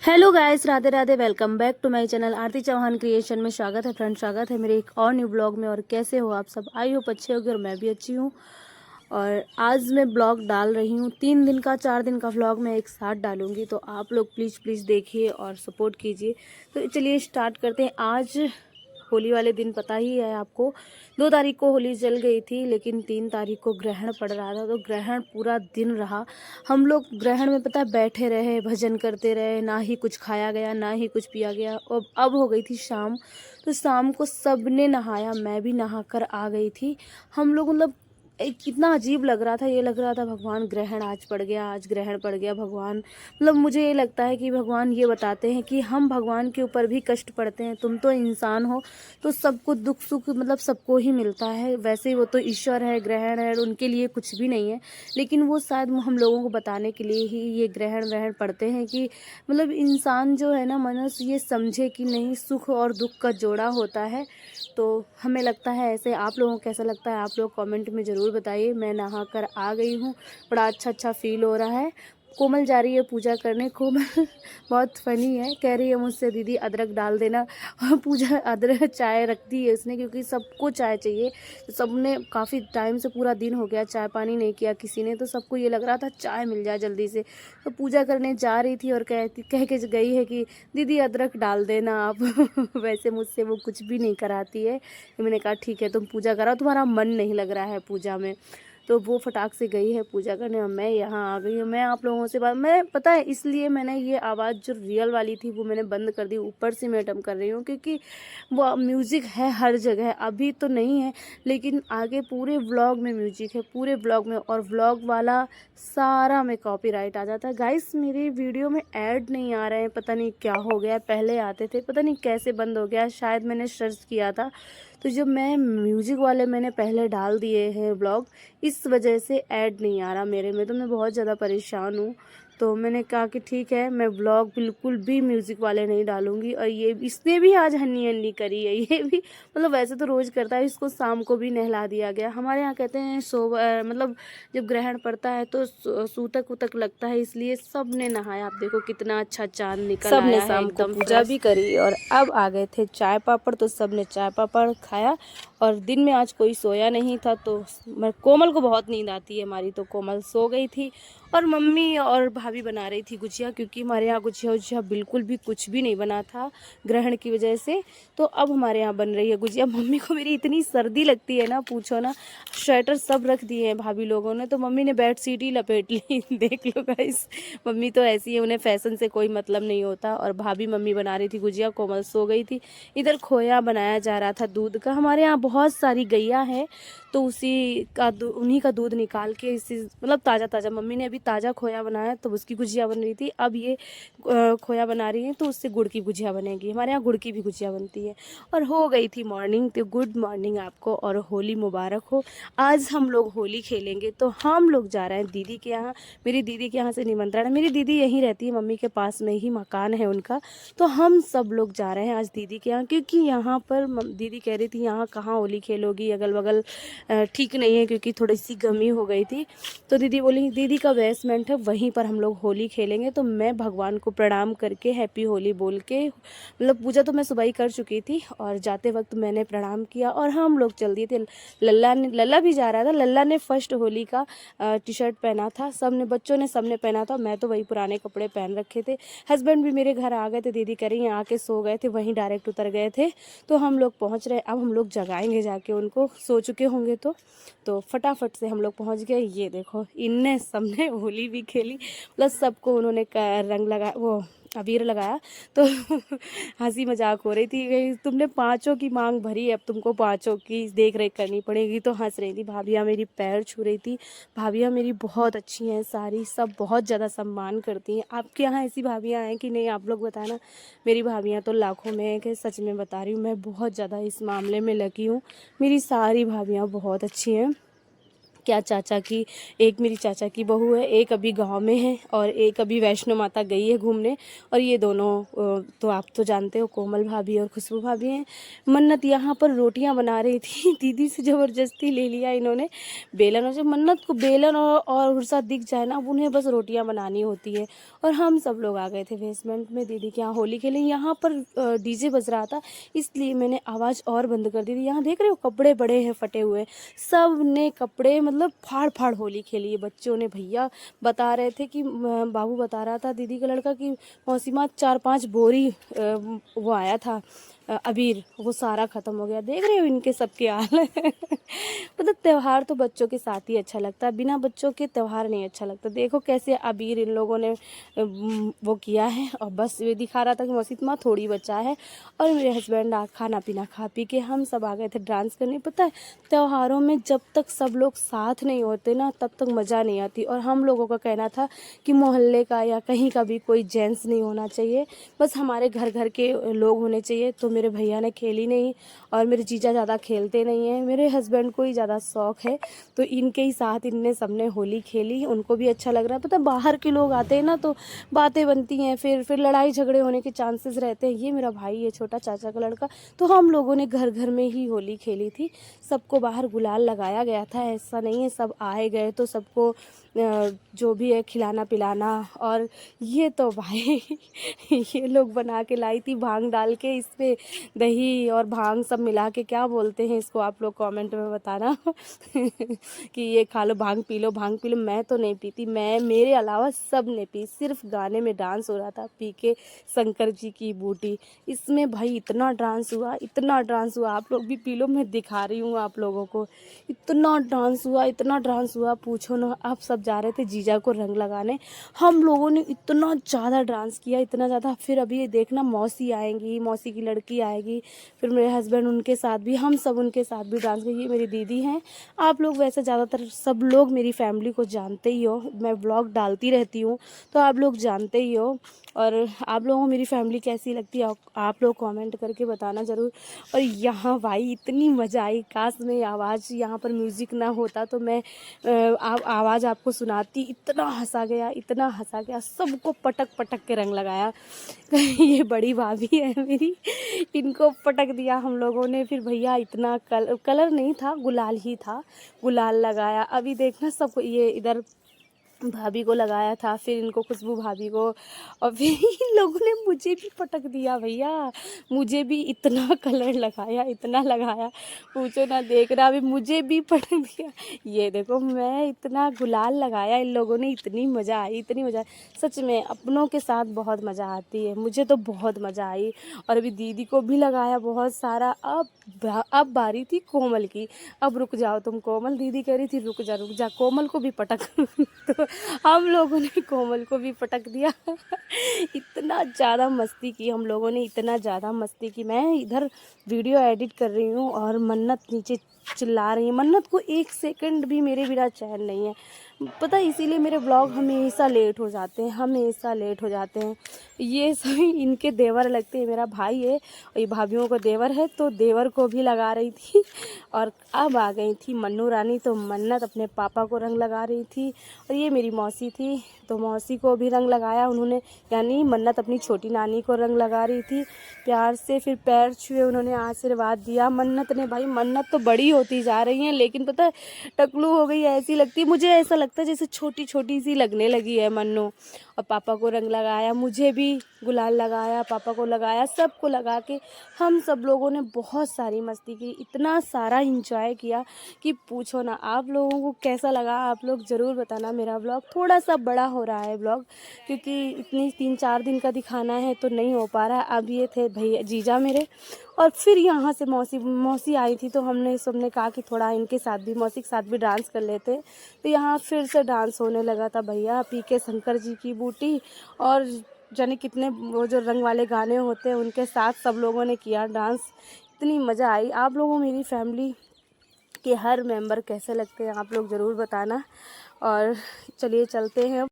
Hello guys, Radhe Radhe. Welcome back to my channel Aarti Chauhan creation में स्वागत है फ्रेंड, स्वागत है मेरे एक और न्यू ब्लॉग में। और कैसे हो आप सब? आई होप अच्छे होगे और मैं भी अच्छी हूँ। और आज मैं ब्लॉग डाल रही हूँ 3 दिन का 4 दिन का ब्लॉग मैं एक साथ डालूंगी, तो आप लोग प्लीज़ देखिए और सपोर्ट कीजिए। तो चलिए स्टार्ट करते हैं। आज होली वाले दिन पता ही है आपको, 2 तारीख को होली जल गई थी, लेकिन 3 तारीख को ग्रहण पड़ रहा था, तो ग्रहण पूरा दिन रहा। हम लोग ग्रहण में पता है बैठे रहे, भजन करते रहे, ना ही कुछ खाया गया ना ही कुछ पिया गया। अब हो गई थी शाम, तो शाम को सबने नहाया, मैं भी नहा कर आ गई थी। हम लोग मतलब कितना अजीब लग रहा था, ये लग रहा था भगवान ग्रहण आज पड़ गया, आज ग्रहण पड़ गया। भगवान मतलब मुझे ये लगता है कि भगवान ये बताते हैं कि हम भगवान के ऊपर भी कष्ट पड़ते हैं। तुम तो इंसान हो, तो सबको दुख सुख मतलब सबको ही मिलता है। वैसे वो तो ईश्वर है, ग्रहण है, उनके लिए कुछ भी नहीं है। लेकिन वो शायद हम लोगों को बताने के लिए ही ये ग्रहण व्रहण पड़ते हैं कि मतलब इंसान जो है ना, मनुष्य ये समझे कि नहीं, सुख और दुख का जोड़ा होता है। तो हमें लगता है ऐसे। आप लोगों को कैसा लगता है आप लोग कमेंट में ज़रूर बताइए। मैं नहा कर आ गई हूँ, बड़ा अच्छा फील हो रहा है। कोमल जा रही है पूजा करने। कोमल बहुत फनी है, कह रही है मुझसे दीदी अदरक डाल देना। और पूजा अदरक चाय रख दी है इसने, क्योंकि सबको चाय चाहिए। सबने काफ़ी टाइम से, पूरा दिन हो गया चाय पानी नहीं किया किसी ने, तो सबको ये लग रहा था चाय मिल जाए जल्दी से। तो पूजा करने जा रही थी और कह के गई है कि दीदी अदरक डाल देना आप। वैसे मुझसे वो कुछ भी नहीं कराती है। मैंने कहा ठीक है तुम पूजा कराओ, तुम्हारा मन नहीं लग रहा है पूजा में। तो वो फटाक से गई है पूजा करने और मैं यहाँ आ गई हूँ। मैं आप लोगों से बात, मैं पता है इसलिए मैंने ये आवाज़ जो रियल वाली थी वो मैंने बंद कर दी, ऊपर से मैं अटम कर रही हूँ, क्योंकि वो म्यूज़िक है हर जगह। अभी तो नहीं है, लेकिन आगे पूरे व्लॉग में म्यूजिक है, पूरे व्लॉग में। और व्लॉग वाला सारा में कॉपीराइट आ जाता है। गाइस मेरे वीडियो में ऐड नहीं आ रहे हैं, पता नहीं क्या हो गया। पहले आते थे, पता नहीं कैसे बंद हो गया, शायद मैंने सर्च किया था। तो जब मैं म्यूजिक वाले मैंने पहले डाल दिए हैं व्लॉग, इस वजह से ऐड नहीं आ रहा मेरे में। तो मैं बहुत ज़्यादा परेशान हूँ। तो मैंने कहा कि ठीक है, मैं व्लॉग बिल्कुल भी म्यूज़िक वाले नहीं डालूंगी। और ये इसने भी आज हन्नी हन्नी करी है, ये भी मतलब वैसे तो रोज़ करता है। इसको शाम को भी नहला दिया गया। हमारे यहाँ कहते हैं मतलब जब ग्रहण पड़ता है तो सूतक उतक लगता है, इसलिए सब ने नहाया। आप देखो कितना अच्छा चांद निकल सब ने आया है, शाम को एकदम पूजा फ्रेश। भी करी और अब आ गए थे चाय पापड़, तो सब ने चाय पापड़ खाया। और दिन में आज कोई सोया नहीं था, तो कोमल को बहुत नींद आती है हमारी, तो कोमल सो गई थी। और मम्मी और भाभी बना रही थी गुजिया, क्योंकि हमारे यहाँ गुजिया उजिया बिल्कुल भी कुछ भी नहीं बना था ग्रहण की वजह से। तो अब हमारे यहाँ बन रही है गुजिया। मम्मी को मेरी इतनी सर्दी लगती है ना, पूछो ना। स्वेटर सब रख दिए हैं भाभी लोगों ने, तो मम्मी ने बेड शीट ही लपेट ली। देख लो गाइस, मम्मी तो ऐसी है, उन्हें फैशन से कोई मतलब नहीं होता। और भाभी मम्मी बना रही थी गुजिया, कोमल सो गई थी। इधर खोया बनाया जा रहा था दूध का। हमारे यहाँ बहुत सारी गैया है, तो उन्हीं का दूध निकाल के इसी मतलब ताज़ा ताज़ा, मम्मी ने अभी ताज़ा खोया बनाया तो उसकी गुजिया बन रही थी। अब ये खोया बना रही है तो उससे गुड़ की गुजिया बनेगी। हमारे यहाँ गुड़ की भी गुजिया बनती है। और हो गई थी मॉर्निंग, तो गुड मॉर्निंग आपको और होली मुबारक हो। आज हम लोग होली खेलेंगे, तो हम लोग जा रहे हैं दीदी के यहाँ। मेरी दीदी के यहाँ से निमंत्रण है। मेरी दीदी यहीं रहती है, मम्मी के पास में ही मकान है उनका। तो हम सब लोग जा रहे हैं आज दीदी के यहाँ, क्योंकि यहाँ पर दीदी कह रही थी यहाँ कहाँ होली खेलोगी, अगल बगल ठीक नहीं है, क्योंकि थोड़ी सी गर्मी हो गई थी। तो दीदी बोली दीदी का बेसमेंट है, वहीं पर हम लोग होली खेलेंगे। तो मैं भगवान को प्रणाम करके हैप्पी होली बोल के, मतलब पूजा तो मैं सुबह ही कर चुकी थी, और जाते वक्त मैंने प्रणाम किया और हम लोग चल दिए थे। लल्ला भी जा रहा था। लल्ला ने फर्स्ट होली का टी शर्ट पहना था, बच्चों ने सबने पहना था। मैं तो वही पुराने कपड़े पहन रखे थे। हस्बैंड भी मेरे घर आ गए थे, दीदी कह रही हैं आके सो गए थे, वहीं डायरेक्ट उतर गए थे। तो हम लोग पहुंच रहे, अब हम लोग जगाएंगे जाके उनको, सो चुके होंगे तो फटाफट से हम लोग पहुंच गए। ये देखो इनने सबने होली भी खेली, प्लस सबको उन्होंने रंग लगा, वो अबीर लगाया। तो हंसी मजाक हो रही थी, तुमने पांचों की मांग भरी, अब तुमको पांचों की देख रेख करनी पड़ेगी। तो हंस रही थी भाभियाँ, मेरी पैर छू रही थी। भाभियाँ मेरी बहुत अच्छी हैं सारी, सब बहुत ज़्यादा सम्मान करती हैं। आपके यहाँ ऐसी भाभियाँ हैं कि नहीं, आप लोग बताना। मेरी भाभियाँ तो लाखों में हैं, कि सच में बता रही हूँ, मैं बहुत ज़्यादा इस मामले में लगी हूँ। मेरी सारी भाभियाँ बहुत अच्छी हैं। क्या चाचा की, एक मेरी चाचा की बहू है, एक अभी गांव में है और एक अभी वैष्णो माता गई है घूमने। और ये दोनों तो आप तो जानते हो, कोमल भाभी और खुशबू भाभी हैं। मन्नत यहाँ पर रोटियां बना रही थी, दीदी से ज़बरदस्ती ले लिया इन्होंने बेलन। और जब मन्नत को बेलन और हुर्सा दिख जाए ना, अब उन्हें बस रोटियां बनानी होती है। और हम सब लोग आ गए थे बेसमेंट में दीदी के यहाँ होली खेले। यहाँ पर डीजे बज रहा था, इसलिए मैंने आवाज़ और बंद कर दी थी। यहाँ देख रहे हो कपड़े बड़े हैं फटे हुए, सब ने कपड़े मतलब फाड़ फाड़ होली खेली है बच्चों ने। भैया बता रहे थे कि बाबू बता रहा था दीदी का लड़का कि मौसीमा 4-5 बोरी वो आया था अबीर, वो सारा ख़त्म हो गया। देख रहे हो इनके सबके हाल मतलब त्यौहार तो बच्चों के साथ ही अच्छा लगता है, बिना बच्चों के त्यौहार नहीं अच्छा लगता। देखो कैसे अबीर इन लोगों ने वो किया है। और बस ये दिखा रहा था कि मौसीमा थोड़ी बचा है। और मेरे हस्बैंड खाना पीना खा पी के हम सब आ गए थे डांस करने। पता है त्योहारों में जब तक सब लोग साथ नहीं होते ना, तब तक मज़ा नहीं आती। और हम लोगों का कहना था कि मोहल्ले का या कहीं का भी कोई जेंट्स नहीं होना चाहिए, बस हमारे घर घर के लोग होने चाहिए। तो मेरे भैया ने खेली नहीं और मेरे जीजा ज़्यादा खेलते नहीं हैं, मेरे हस्बैंड को ही ज़्यादा शौक है, तो इनके ही साथ इनने सबने होली खेली। उनको भी अच्छा लग रहा है। पता है बाहर के लोग आते हैं ना तो बातें बनती हैं, फिर लड़ाई झगड़े होने के चांसेस रहते हैं। ये मेरा भाई है छोटा चाचा का लड़का, तो हम लोगों ने घर घर में ही होली खेली थी। सबको बाहर गुलाल लगाया गया था, ऐसा नहीं है सब आए गए तो सबको जो भी है खिलाना पिलाना। और ये तो भाई ये लोग बना के लाई थी भांग डाल के, इसमें दही और भांग सब मिला के, क्या बोलते हैं इसको आप लोग कमेंट में बताना कि ये खा लो भांग पी लो भांग पी लो। मैं तो नहीं पीती, मैं मेरे अलावा सब ने पी, सिर्फ गाने में डांस हो रहा था पी के शंकर जी की बूटी। इसमें भाई इतना डांस हुआ, इतना डांस हुआ, आप लोग भी पी लो, मैं दिखा रही हूँ आप लोगों को। इतना डांस हुआ, इतना डांस हुआ पूछो ना। आप सब जा रहे थे जीजा को रंग लगाने, हम लोगों ने इतना ज़्यादा डांस किया, इतना ज़्यादा। फिर अभी ये देखना मौसी आएंगी, मौसी की लड़की आएगी, फिर मेरे हस्बैंड उनके साथ भी, हम सब उनके साथ भी डांस किए। ये मेरी दीदी हैं। आप लोग वैसे ज़्यादातर सब लोग मेरी फैमिली को जानते ही हो, मैं ब्लॉग डालती रहती हूँ तो आप लोग जानते ही हो। और आप लोगों को मेरी फैमिली कैसी लगती है आप लोग कमेंट करके बताना ज़रूर। और यहाँ भाई इतनी मज़ा आई, काश में आवाज़ यहाँ पर म्यूज़िक ना होता तो मैं आवाज़ आपको सुनाती। इतना हंसा गया, इतना हंसा गया, सबको पटक पटक के रंग लगाया ये बड़ी भाभी है मेरी, इनको पटक दिया हम लोगों ने। फिर भैया इतना कलर नहीं था, गुलाल ही था, गुलाल लगाया। अभी देखना सबको, ये इधर भाभी को लगाया था, फिर इनको खुशबू भाभी को, और फिर इन लोगों ने मुझे भी पटक दिया भैया, मुझे भी इतना कलर लगाया, इतना लगाया पूछो ना। देख रहा अभी मुझे भी पटक दिया। ये देखो मैं इतना गुलाल लगाया, इन लोगों ने, इतनी मज़ा आई, इतनी मज़ा आई। सच में अपनों के साथ बहुत मज़ा आती है, मुझे तो बहुत मज़ा आई। और अभी दीदी को भी लगाया बहुत सारा। अब बारी थी कोमल की, अब रुक जाओ तुम कोमल, दीदी कह रही थी रुक जा कोमल को भी पटक तो हम लोगों ने कोमल को भी पटक दिया इतना ज़्यादा मस्ती की हम लोगों ने, इतना ज़्यादा मस्ती की। मैं इधर वीडियो एडिट कर रही हूँ और मन्नत नीचे चिल्ला रही है। मन्नत को 1 सेकंड भी मेरे बिना चैन नहीं है, पता है, इसीलिए मेरे ब्लॉग हमेशा लेट हो जाते हैं, हमेशा लेट हो जाते हैं। ये सभी इनके देवर लगते हैं, मेरा भाई है और ये भाभीियों को देवर है, तो देवर को भी लगा रही थी। और अब आ गई थी मन्नू रानी, तो मन्नत अपने पापा को रंग लगा रही थी। और ये मेरी मौसी थी, तो मौसी को भी रंग लगाया उन्होंने, यानी मन्नत अपनी छोटी नानी को रंग लगा रही थी प्यार से। फिर पैर छुए, उन्होंने आशीर्वाद दिया मन्नत ने। भाई मन्नत तो बड़ी होती जा रही है, लेकिन पता है टकलू हो गई, ऐसी लगती है मुझे, ऐसा लगता है जैसे छोटी छोटी सी लगने लगी है मन्नू। और पापा को रंग लगाया, मुझे भी गुलाल लगाया, पापा को लगाया, सबको लगा के हम सब लोगों ने बहुत सारी मस्ती की, इतना सारा इंजॉय किया कि पूछो ना। आप लोगों को कैसा लगा आप लोग ज़रूर बताना। मेरा ब्लॉग थोड़ा सा बड़ा हो रहा है ब्लॉग, क्योंकि इतनी 3-4 दिन का दिखाना है तो नहीं हो पा रहा है। अब ये थे भैया जीजा मेरे, और फिर यहाँ से मौसी आई थी, तो हमने सबने कहा कि थोड़ा इनके साथ भी, मौसी के साथ भी डांस कर लेते। तो यहाँ फिर से डांस होने लगा था भैया, पी के शंकर जी की बूटी और जाने कितने वो जो रंग वाले गाने होते हैं उनके साथ सब लोगों ने किया डांस। इतनी मज़ा आई। आप लोगों मेरी फैमिली के हर मेंबर कैसे लगते हैं आप लोग ज़रूर बताना। और चलिए चलते हैं।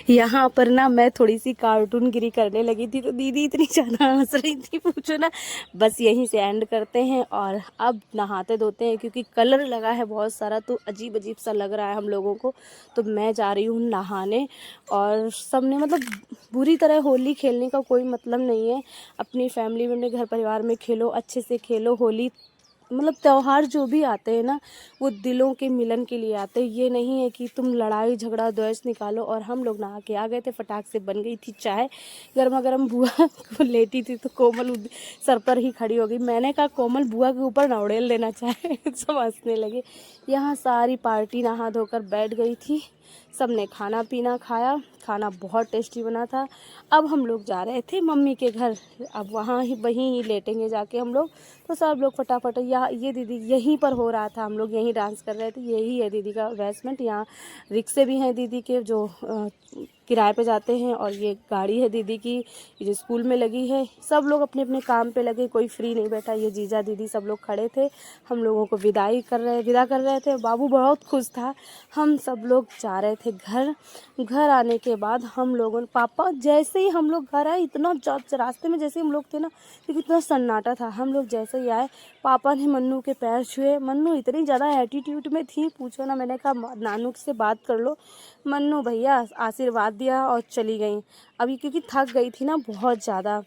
यहाँ पर ना मैं थोड़ी सी कार्टून गिरी करने लगी थी तो दीदी इतनी ज़्यादा हंस रही थी, पूछो ना। बस यहीं से एंड करते हैं और अब नहाते धोते हैं, क्योंकि कलर लगा है बहुत सारा तो अजीब अजीब सा लग रहा है हम लोगों को। तो मैं जा रही हूँ नहाने। और सबने मतलब बुरी तरह होली खेलने का कोई मतलब नहीं है। अपनी फैमिली में, अपने घर परिवार में खेलो, अच्छे से खेलो होली। मतलब त्योहार जो भी आते हैं ना, वो दिलों के मिलन के लिए आते हैं। ये नहीं है कि तुम लड़ाई झगड़ा द्वेष निकालो। और हम लोग नहा के आ गए थे, फटाक से बन गई थी चाय, गर्मा गर्म। बुआ को लेटी थी तो कोमल सर पर ही खड़ी हो गई। मैंने कहा कोमल बुआ के ऊपर ना उड़ेल देना चाय। सब हंसने लगे। यहाँ सारी पार्टी नहा धोकर बैठ गई थी। सबने खाना पीना खाया, खाना बहुत टेस्टी बना था। अब हम लोग जा रहे थे मम्मी के घर, अब वहीं ही लेटेंगे जाके हम लोग। तो सब लोग फटाफट, यहाँ ये दीदी यहीं पर हो रहा था, हम लोग यहीं डांस कर रहे थे। यही है दीदी का बेसमेंट। यहाँ रिक्शे भी हैं दीदी के जो किराए पे जाते हैं, और ये गाड़ी है दीदी की जो स्कूल में लगी है। सब लोग अपने अपने काम पे लगे, कोई फ्री नहीं बैठा। ये जीजा दीदी सब लोग खड़े थे, हम लोगों को विदा कर रहे थे। बाबू बहुत खुश था। हम सब लोग जा रहे थे घर आने के बाद हम लोगों ने, पापा जैसे ही हम लोग घर आए, इतना रास्ते में जैसे हम लोग थे ना, क्योंकि इतना सन्नाटा था। हम लोग जैसे ही आए, पापा ने मन्नू के पैर छुए। मन्नू इतनी ज़्यादा एटीट्यूड में थी, पूछो ना। मैंने कहा नानू से बात कर लो। मन्नू भैया आशीर्वाद दिया और चली गई। अभी क्योंकि थक गई थी ना बहुत ज़्यादा।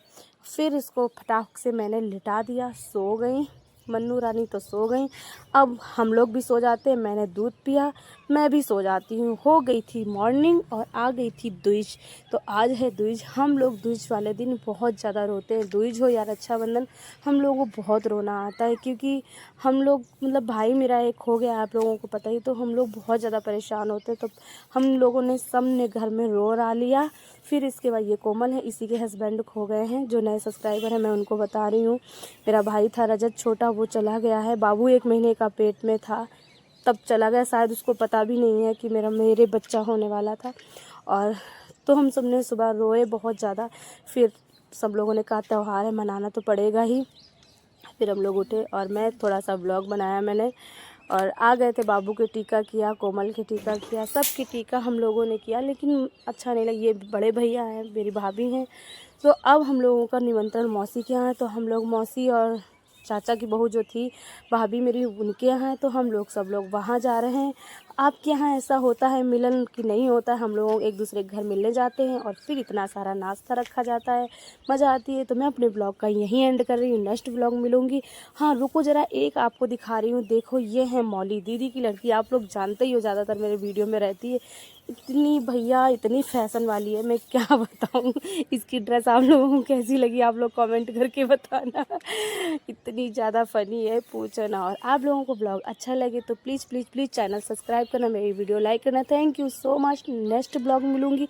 फिर इसको फटाक से मैंने लिटा दिया, सो गई। मन्नू रानी तो सो गई। अब हम लोग भी सो जाते हैं। मैंने दूध पिया, मैं भी सो जाती हूँ। हो गई थी मॉर्निंग और आ गई थी द्विज। तो आज है द्विज। हम लोग द्विज वाले दिन बहुत ज़्यादा रोते हैं। द्विज हो या रक्षाबंधन, हम लोगों को बहुत रोना आता है, क्योंकि हम लोग मतलब भाई मेरा एक हो गया, आप लोगों को पता ही। तो हम लोग बहुत ज़्यादा परेशान होते हैं। तो हम लोगों ने सब ने घर में रो रा लिया। फिर इसके बाद ये कोमल है, इसी के हस्बैंड खो गए हैं। जो नए सब्सक्राइबर हैं मैं उनको बता रही हूँ। मेरा भाई था रजत छोटा, वो चला गया है। बाबू 1 महीने का पेट में था तब चला गया। शायद उसको पता भी नहीं है कि मेरे बच्चा होने वाला था। और तो हम सब ने सुबह रोए बहुत ज़्यादा। फिर सब लोगों ने कहा त्यौहार है, मनाना तो पड़ेगा ही। फिर हम लोग उठे और मैं थोड़ा सा ब्लॉग बनाया मैंने। और आ गए थे, बाबू के टीका किया, कोमल के टीका किया, सबके टीका हम लोगों ने किया। लेकिन अच्छा नहीं लगा। ये बड़े भैया हैं, मेरी भाभी हैं। तो अब हम लोगों का निमंत्रण मौसी के यहाँ है। तो हम लोग मौसी और चाचा की बहू जो थी भाभी मेरी, उनके यहाँ है। तो हम लोग सब लोग वहाँ जा रहे हैं। आपके यहाँ ऐसा होता है मिलन कि नहीं होता है? हम लोग एक दूसरे के घर मिलने जाते हैं और फिर इतना सारा नाश्ता रखा जाता है, मज़ा आती है। तो मैं अपने ब्लॉग का यहीं एंड कर रही हूँ। नेक्स्ट ब्लॉग मिलूंगी। हाँ रुको ज़रा, एक आपको दिखा रही हूँ। देखो ये है मौली, दीदी की लड़की। आप लोग जानते ही हो, ज़्यादातर मेरे वीडियो में रहती है। इतनी भैया इतनी फैशन वाली है, मैं क्या बताऊँ। इसकी ड्रेस आप लोगों को कैसी लगी, आप लोग कमेंट करके बताना। इतनी ज़्यादा फ़नी है, पूछो ना। और आप लोगों को ब्लॉग अच्छा लगे तो please please please channel subscribe करना, मेरी वीडियो लाइक करना। Thank you so much. Next blog मिलूँगी।